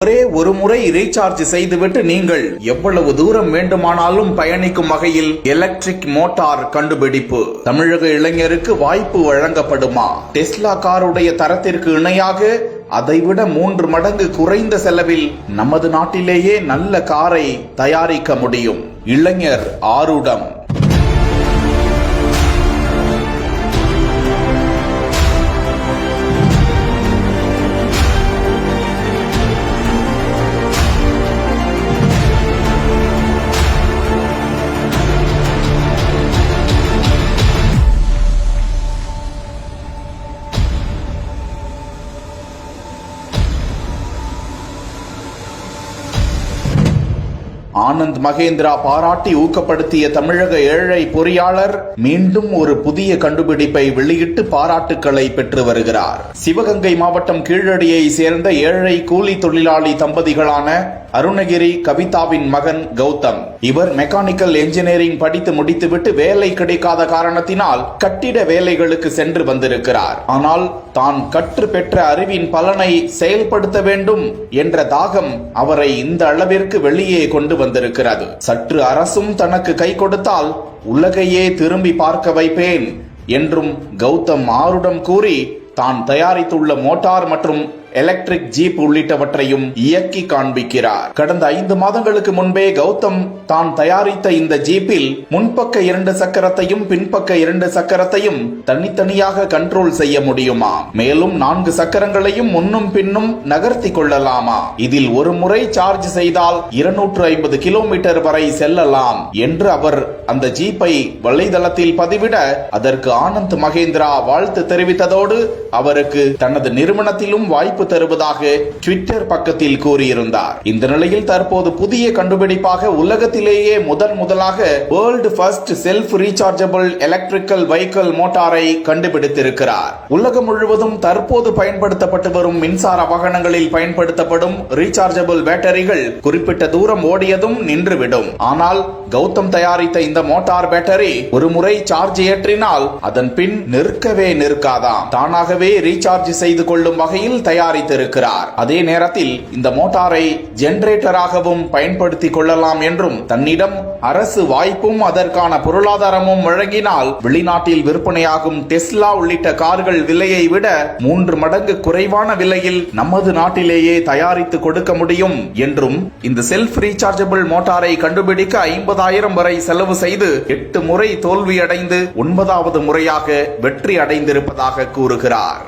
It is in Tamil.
ஒரே ஒரு முறை ரீசார்ஜ் செய்துவிட்டு நீங்கள் எவ்வளவு தூரம் வேண்டுமானாலும் பயணிக்கும் வகையில் எலக்ட்ரிக் மோட்டார் கண்டுபிடிப்பு. தமிழக இளைஞருக்கு வாய்ப்பு வழங்கப்படுமா? டெஸ்லா காருடைய தரத்திற்கு இணையாக அதைவிட 3 மடங்கு குறைந்த செலவில் நமது நாட்டிலேயே நல்ல காரை தயாரிக்க முடியும். இளைஞர் ஆருடம். ஆனந்த் மகேந்திரா பாராட்டி ஊக்கப்படுத்திய தமிழக ஏழை பொறியாளர் மீண்டும் ஒரு புதிய கண்டுபிடிப்பை வெளியிட்டு பாராட்டுக்களை பெற்று வருகிறார். சிவகங்கை மாவட்டம் கீழடியை சேர்ந்த ஏழை கூலி தொழிலாளி தம்பதிகளான அருணகிரி கவிதாவின் மகன் கௌதம். இவர் மெக்கானிக்கல் என்ஜினியரிங் படித்து முடித்துவிட்டு வேலை கிடைக்காத காரணத்தினால் கட்டிட வேலைகளுக்கு சென்று வந்திருக்கிறார். ஆனால் தான் கற்று பெற்ற அறிவின் பலனை செயல்படுத்த வேண்டும் என்ற தாகம் அவரை இந்த அளவிற்கு வெளியே கொண்டு வந்திருக்கிறது. சற்று அரசும் தனக்கு கை கொடுத்தால் உலகையே திரும்பி பார்க்க வைப்பேன் என்றும் கௌதம் ஆருடம் கூறி தான் தயாரித்துள்ள மோட்டார் மற்றும் எலக்ட்ரிக் ஜீப் உள்ளிட்டவற்றையும் இயக்கி காண்பிக்கிறார். கடந்த 5 மாதங்களுக்கு முன்பே கௌதம் தான் தயாரித்த இந்த ஜீப்பில் முன்பக்க 2 சக்கரத்தையும் பின்பக்க 2 சக்கரத்தையும் தனித்தனியாக கண்ட்ரோல் செய்ய முடியுமா, மேலும் 4 சக்கரங்களையும் முன்னும் பின்னும் நகர்த்தி கொள்ளலாமா, இதில் ஒரு முறை சார்ஜ் செய்தால் 250 கிலோமீட்டர் வரை செல்லலாம் என்று அவர் அந்த ஜீப்பை வலைதளத்தில் பதிவிட அதற்கு ஆனந்த் மகேந்திரா வாழ்த்து தெரிவித்ததோடு அவருக்கு தனது நிறுவனத்திலும் வாய்ப்பு தருவதாக ட்விட்டர் பக்கத்தில் கூறியிருந்தார். இந்த நிலையில் தற்போது புதிய கண்டுபிடிப்பாக உலகத்திலேயே முதலாக world first self rechargeable electrical vehicle மோட்டாரை கண்டுபிடித்திருக்கிறார். உலகம் முழுவதும் தற்போது பயன்படுத்தப்பட்டு வரும் மின்சார வாகனங்களில் பயன்படுத்தப்படும் ரீசார்ஜபிள் பேட்டரிகள் குறிப்பிட்ட தூரம் ஓடியதும் நின்றுவிடும். ஆனால் கௌதம் தயாரித்த இந்த மோட்டார் பேட்டரி ஒரு முறை சார்ஜ் ஏற்றினால் அதன் பின் நிற்கவே நிற்காதாம். தானாகவே ரீசார்ஜ் செய்து கொள்ளும் வகையில் தயாரித்திருக்கிறார். அதே நேரத்தில் இந்த மோட்டாரை ஜெனரேட்டராகவும் பயன்படுத்திக் கொள்ளலாம் என்றும் தன்னிடம் அரசு வாய்ப்பும் அதற்கான பொருளாதாரமும் வழங்கினால் வெளிநாட்டில் விற்பனையாகும் டெஸ்லா உள்ளிட்ட கார்கள் விலையை விட 3 மடங்கு குறைவான விலையில் நமது நாட்டிலேயே தயாரித்து கொடுக்க முடியும் என்றும் இந்த செல்ஃப் ரீசார்ஜபிள் மோட்டாரை கண்டுபிடிக்க 50,000 வரை செலவு செய்து 8 முறை தோல்வியடைந்து 9வது முறையாக வெற்றி அடைந்திருப்பதாக கூறுகிறார்.